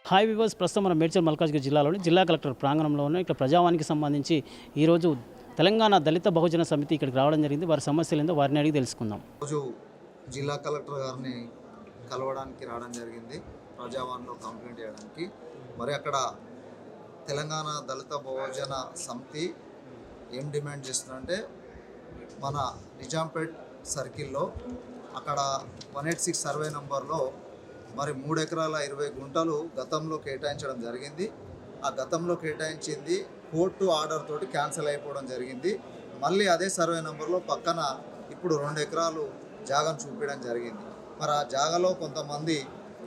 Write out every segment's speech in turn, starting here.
Hi viewers, ప్రస్తుతం మన మేడ్చల్ మల్కాజ్గిరి జిల్లాలోని జిల్లా కలెక్టర్ ప్రాంగణంలోనే ఇక్కడ ప్రజావానికి సంబంధించి ఈరోజు తెలంగాణ దళిత బహుజన సమితి ఇక్కడికి రావడం జరిగింది. వారి సమస్యలు ఏందో వారిని అడిగి తెలుసుకుందాం. రోజు జిల్లా కలెక్టర్ గారిని కలవడానికి రావడం జరిగింది, ప్రజావాన్లో కంప్లైంట్ చేయడానికి. మరి అక్కడ తెలంగాణ దళిత బహుజన సమితి ఏం డిమాండ్ చేస్తుందంటే, మన నిజాంపేట్ సర్కిల్లో అక్కడ 186 సర్వే నంబర్లో మరి 3 ఎకరాల 20 గుంటలు గతంలో కేటాయించడం జరిగింది. ఆ గతంలో కేటాయించింది కోర్టు ఆర్డర్ తోటి క్యాన్సిల్ అయిపోవడం జరిగింది. మళ్ళీ అదే సర్వే నెంబర్లో పక్కన ఇప్పుడు 2 ఎకరాలు జాగాను చూపించడం జరిగింది. మరి ఆ జాగాలో కొంతమంది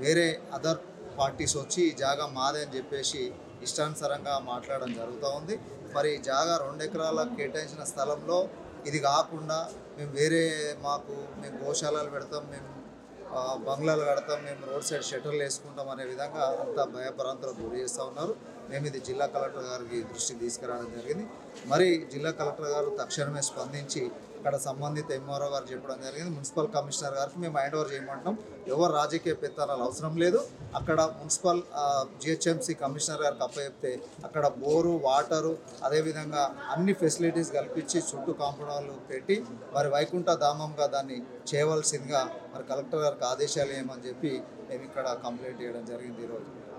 వేరే అదర్ పార్టీస్ వచ్చి ఈ జాగా మాదే అని చెప్పేసి ఇష్టానుసారంగా మాట్లాడడం జరుగుతూ ఉంది. మరి జాగా 2 ఎకరాల కేటాయించిన స్థలంలో ఇది కాకుండా మేము గోశాలలు పెడతాం, మేము బంగ్లాలు కడతాం, మేము రోడ్ సైడ్ షట్టర్లు వేసుకుంటాం అనే విధంగా అంతా భయభ్రాంతులకు గురి చేస్తూ ఉన్నారు. మేము ఇది జిల్లా కలెక్టర్ గారికి దృష్టికి తీసుకురావడం జరిగింది. మరి జిల్లా కలెక్టర్ గారు తక్షణమే స్పందించి అక్కడ సంబంధిత ఎంఆర్ఓ గారు చెప్పడం జరిగింది. మున్సిపల్ కమిషనర్ గారికి మేము హ్యాండ్ ఓవర్ చేయమంటున్నాం. ఎవరు రాజకీయ పెత్తనాలు అవసరం లేదు. అక్కడ మున్సిపల్ జిహెచ్ఎంసీ కమిషనర్ గారికి అప్పచెప్తే అక్కడ బోరు, వాటరు, అదేవిధంగా అన్ని ఫెసిలిటీస్ కల్పించి చుట్టూ కాంపౌండ్ పెట్టి మరి వైకుంఠ ధామంగా దాన్ని చేయవలసిందిగా మరి కలెక్టర్ గారికి ఆదేశాలు ఏమని చెప్పి మేము ఇక్కడ కంప్లైంట్ చేయడం జరిగింది.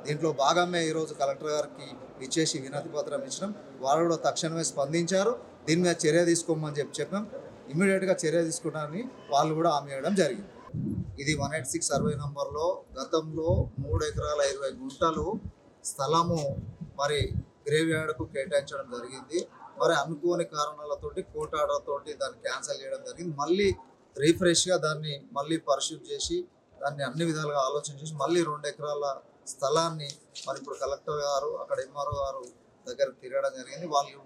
దీంట్లో భాగమే ఈరోజు కలెక్టర్ గారికి ఇచ్చేసి వినతి పత్రం ఇచ్చినాం. వారు కూడా తక్షణమే స్పందించారు. దీని మీద చర్య తీసుకోమని చెప్పాం. ఇమీడియట్గా చర్య తీసుకుంటారని వాళ్ళు కూడా హామీ ఇవ్వడం జరిగింది. ఇది 186 సర్వే నంబర్లో గతంలో 3 ఎకరాల 20 గుంటలు స్థలము మరి గ్రేవ్ యార్డ్కు కేటాయించడం జరిగింది. మరి అనుకోని కారణాలతోటి కోర్టు ఆర్డర్ తోటి దాన్ని క్యాన్సిల్ చేయడం జరిగింది. మళ్ళీ రీఫ్రెష్గా దాన్ని మళ్ళీ పరిశుద్ధి చేసి దాన్ని అన్ని విధాలుగా ఆలోచన చేసి మళ్ళీ 2 ఎకరాల స్థలాన్ని మరి ఇప్పుడు కలెక్టర్ గారు అక్కడ ఎంఆర్ఓ గారు దగ్గరకు తిరగడం జరిగింది. వాళ్ళు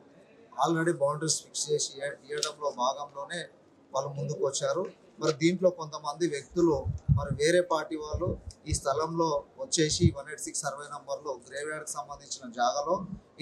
ఆల్రెడీ బౌండరీస్ ఫిక్స్ చేసి ఇవ్వడంలో భాగంలోనే వాళ్ళు ముందుకు వచ్చారు. మరి దీంట్లో కొంతమంది వ్యక్తులు మరి వేరే పార్టీ వాళ్ళు ఈ స్థలంలో వచ్చేసి 186 సర్వే నంబర్లో గ్రేవ్ యార్డ్కి సంబంధించిన జాగాలో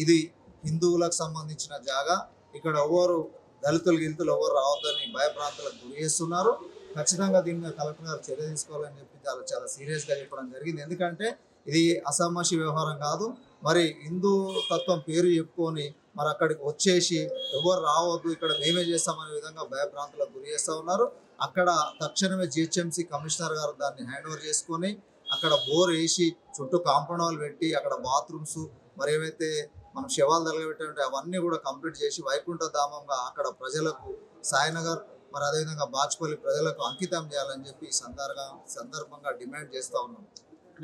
ఇది హిందువులకు సంబంధించిన జాగా, ఇక్కడ ఎవరు దళితులు ఎవరు రావద్దని భయప్రాంతాలకు గురి చేస్తున్నారు. ఖచ్చితంగా దీని మీద కలెక్టర్ గారు చర్య తీసుకోవాలని చెప్పి చాలా సీరియస్గా చెప్పడం జరిగింది. ఎందుకంటే ఇది అసామాషి వ్యవహారం కాదు. మరి హిందూ తత్వం పేరు చెప్పుకొని మరి అక్కడికి వచ్చేసి ఎవరు రావద్దు, ఇక్కడ మేమే చేస్తామనే విధంగా భయప్రాంతాలకు గురి చేస్తూ ఉన్నారు. అక్కడ తక్షణమే జిహెచ్ఎంసీ కమిషనర్ గారు దాన్ని హ్యాండ్ ఓవర్ చేసుకొని అక్కడ బోర్ వేసి చుట్టూ కాంపౌండ్ వాల్ పెట్టి అక్కడ బాత్రూమ్స్ మరి ఏవైతే మనం శవాలు తగలబెట్టాలంటే అవన్నీ కూడా కంప్లీట్ చేసి వైకుంఠ ధామంగా అక్కడ ప్రజలకు సాయినగర్ మరి అదేవిధంగా బాచ్పల్లి ప్రజలకు అంకితం చేయాలని చెప్పి సందర్భంగా డిమాండ్ చేస్తూ ఉన్నాం.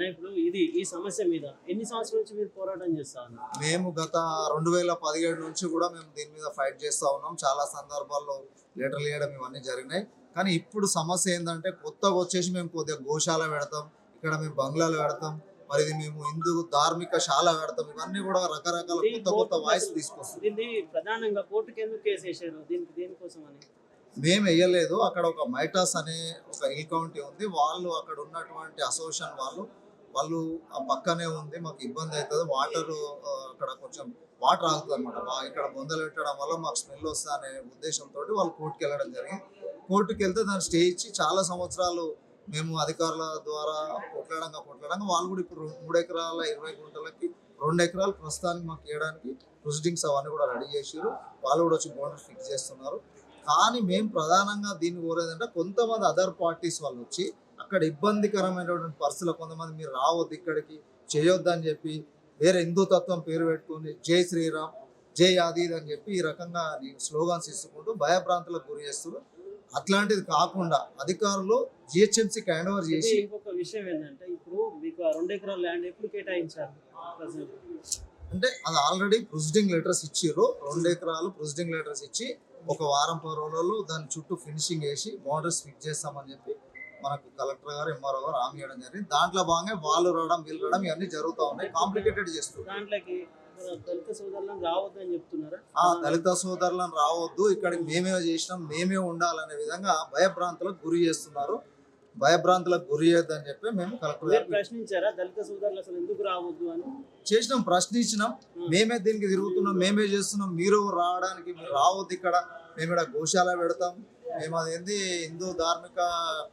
ఇప్పుడు ఈ సమస్య మీద ఎన్ని సంవత్సరాల నుంచి మీరు పోరాటం చేస్తా ఉన్నారు? మేము గత 2017 నుంచి కూడా మేము దీని మీద ఫైట్ చేస్తూ ఉన్నాం. చాలా సందర్భాల్లో లెటర్లు ఇవ్వడం ఇవన్నీ జరిగినాయి. కానీ ఇప్పుడు సమస్య ఏంటంటే కొత్తగా వచ్చేసి మేము కొద్దిగా గోశాల పెడతాం, ఇక్కడ మేము బంగ్లాలు పెడతాం, మరి ఇది మేము హిందూ ధార్మిక శాల పెడతాం, ఇవన్నీ కూడా రకరకాల కొత్త వాయిస్ తీసుకొస్తుంది. ప్రధానంగా కోర్టుకి ఎందుకు కేసు వేసారు? దేనికోసం అని మేము వేయలేదు. అక్కడ ఒక మైటాస్ అనే ఒక హిల్ కౌంటీ ఉంది. వాళ్ళు అక్కడ ఉన్నటువంటి అసోసియేషన్ వాళ్ళు ఆ పక్కనే ఉంది, మాకు ఇబ్బంది అవుతుంది, అక్కడ కొంచెం వాటర్ ఆగుతుంది అనమాట. ఇక్కడ బొందలు పెట్టడం వల్ల మాకు స్మెల్ వస్తుంది అనే ఉద్దేశంతో వాళ్ళు కోర్టుకు వెళ్ళడం జరిగింది. కోర్టుకు వెళ్తే దాన్ని స్టే ఇచ్చి చాలా సంవత్సరాలు మేము అధికారుల ద్వారా కొట్లాడంగా వాళ్ళు కూడా ఇప్పుడు 3 ఎకరాల 20 గుంటలకి 2 ఎకరాలు ప్రస్తుతానికి మాకు ఇవ్వడానికి ప్రొసీడింగ్స్ అవన్నీ కూడా రెడీ చేసారు. వాళ్ళు కూడా వచ్చి బౌండరీ ఫిక్స్ చేస్తున్నారు. కానీ మేము ప్రధానంగా దీన్ని కోరేదంటే కొంతమంది అదర్ పార్టీస్ వాళ్ళు వచ్చి అక్కడ ఇబ్బందికరమైనటువంటి పరిస్థితులు కొంతమంది మీరు రావద్దు, ఇక్కడికి చేయొద్దు అని చెప్పి వేరే హిందూ తత్వం పేరు పెట్టుకుని జై శ్రీరామ్, జై ఆదీద్ అని చెప్పి ఈ రకంగా స్లోగాన్స్ ఇస్తుకుంటూ భయభ్రాంతులకు గురి చేస్తున్నారు. అట్లాంటిది కాకుండా అధికారులు జిహెచ్ఎంసీకి హ్యాండ్ ఓవర్ చేసి. ఇంకొక విషయం ఏంటంటే, ఇప్పుడు మీకు 2 ఎకరాల ల్యాండ్ ఎప్పుడు కేటాయించారు? అంటే అది ఆల్రెడీ ప్రొసీడింగ్ లెటర్స్ ఇచ్చారు. 2 ఎకరాలు ప్రొసీడింగ్ లెటర్స్ ఇచ్చి ఒక వారం 10 రోజులలో దాని చుట్టూ ఫినిషింగ్ వేసి బౌండరీస్ ఫిక్స్ చేస్తామని చెప్పి మనకు కలెక్టర్ గారు ఎంఆర్ఓ గారు హామీ ఇవ్వడం జరిగింది. దాంట్లో భాగంగా వాళ్ళు రావడం వీళ్ళు రావడం ఇవన్నీ జరుగుతూ ఉన్నాయి. కాంప్లికేటెడ్ చేస్తున్నారు. దళిత సోదరులను రావద్దు అని చెప్తున్నారా? దళిత సోదరులను రావద్దు, ఇక్కడికి మేమే చేసినాం, మేమే ఉండాలనే విధంగా భయభ్రాంతులకు గురి చేస్తున్నారు. భయభ్రాంతులకు గురి చేయొద్దని చెప్పి మేము కలెక్టర్ గారు ప్రశ్నించారా? దళిత సోదరులు అసలు ఎందుకు రావద్దు అని చేసినాం, ప్రశ్నించినాం. మేమే దీనికి తిరుగుతున్నాం, మేమే చేస్తున్నాం, మీరు రావడానికి మీరు రావద్దు, ఇక్కడ మేము ఇక్కడ గోశాల పెడతాం, మేము అదేంది హిందూ ధార్మిక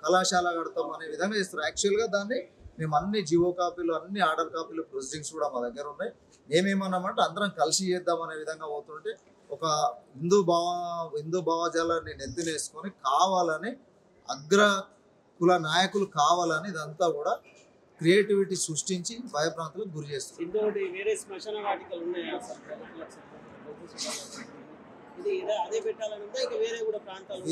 కళాశాల కడతాం అనే విధంగా చేస్తారు. యాక్చువల్గా దాన్ని మేము అన్ని జీవో కాపీలు అన్ని ఆర్డర్ కాపీలు ప్రొసీడింగ్స్ కూడా మా దగ్గర ఉన్నాయి. మేమేమన్నామంటే అందరం కలిసి చేద్దామనే విధంగా పోతుంటే ఒక హిందూ భావజాలాన్ని నెత్తినేసుకొని కావాలని అగ్ర కుల నాయకులు కావాలని ఇదంతా కూడా క్రియేటివిటీ సృష్టించి భయభ్రాంతులకు గురి చేస్తుంది. ఇంకోటి వేరే శ్మశాన వాటికలు ఉన్నాయా సార్? ఇది అదే పెట్టాలని ఉందా? ఇంకా వేరే కూడా ప్రాంతాలు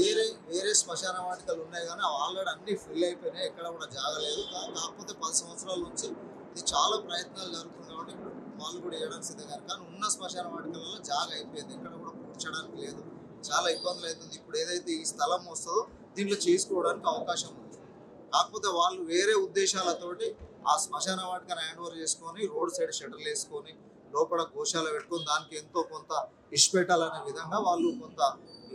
వేరే శ్మశాన వాటికలు ఉన్నాయి కానీ ఆల్రెడీ అన్ని ఫిల్ అయిపోయినాయి, ఎక్కడ కూడా జాగలేదు. కాకపోతే 10 సంవత్సరాల నుంచి ఇది చాలా ప్రయత్నాలు జరుగుతుంది కాబట్టి ఇప్పుడు వాళ్ళు కూడా వేయడానికి సిద్ధంగా. కానీ ఉన్న శ్మశాన వాటికలలో జాగ అయిపోయింది, ఎక్కడ కూడా పూడ్చడానికి లేదు, చాలా ఇబ్బందులు అవుతుంది. ఇప్పుడు ఏదైతే ఈ స్థలం వస్తుందో దీంట్లో చేసుకోవడానికి అవకాశం ఉంది. కాకపోతే వాళ్ళు వేరే ఉద్దేశాలతోటి ఆ శ్మశాన వాటికను హ్యాండ్ ఓవర్ చేసుకొని రోడ్ సైడ్ షటర్లు వేసుకొని లోపల గోశాల పెట్టుకొని దానికి ఎంతో కొంత ఇష్ట పెట్టాలనే విధంగా వాళ్ళు కొంత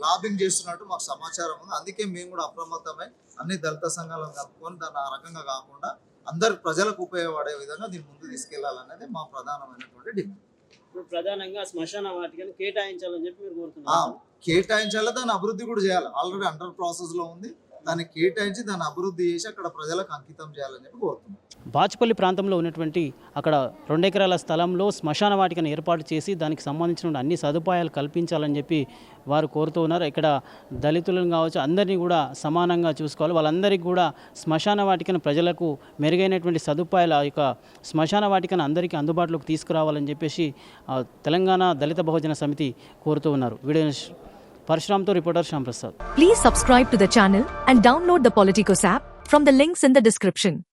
లాబింగ్ చేస్తున్నట్టు మాకు సమాచారం ఉంది. అందుకే మేము కూడా అప్రమత్తమై అన్ని దళిత సంఘాలను కలుపుకొని దాన్ని ఆ రకంగా కాకుండా అందరి ప్రజలకు ఉపయోగపడే విధంగా దీన్ని ముందు తీసుకెళ్లాలనేది మా ప్రధానమైనటువంటి డిమాండ్. ఇప్పుడు ప్రధానంగా శ్మశాన వాటికను కేటాయించాలని చెప్పి మీరు కోరుతున్నారు. కేటాయించాలి, దాన్ని అభివృద్ధి కూడా చేయాలి. ఆల్రెడీ అండర్ ప్రాసెస్ లో ఉంది, దాన్ని కేటాయించి దాన్ని అభివృద్ధి చేసి అక్కడ ప్రజలకు అంకితం చేయాలని చెప్పి కోరుతున్నాం. బాచుపల్లి ప్రాంతంలో ఉన్నటువంటి అక్కడ 2 ఎకరాల స్థలంలో శ్మశాన వాటికను ఏర్పాటు చేసి దానికి సంబంధించిన అన్ని సదుపాయాలు కల్పించాలని చెప్పి వారు కోరుతూ ఉన్నారు. ఇక్కడ దళితులను కావచ్చు అందరినీ కూడా సమానంగా చూసుకోవాలి. వాళ్ళందరికీ కూడా శ్మశాన వాటికను ప్రజలకు మెరుగైనటువంటి సదుపాయాలు ఆ యొక్క శ్మశాన వాటికను అందరికీ అందుబాటులోకి తీసుకురావాలని చెప్పేసి తెలంగాణ దళిత బహుజన సమితి కోరుతూ ఉన్నారు. వీడియో పరశురామ్తో reporter Shyam Prasad. Please subscribe to the channel and download the Politicos app from the links in the description.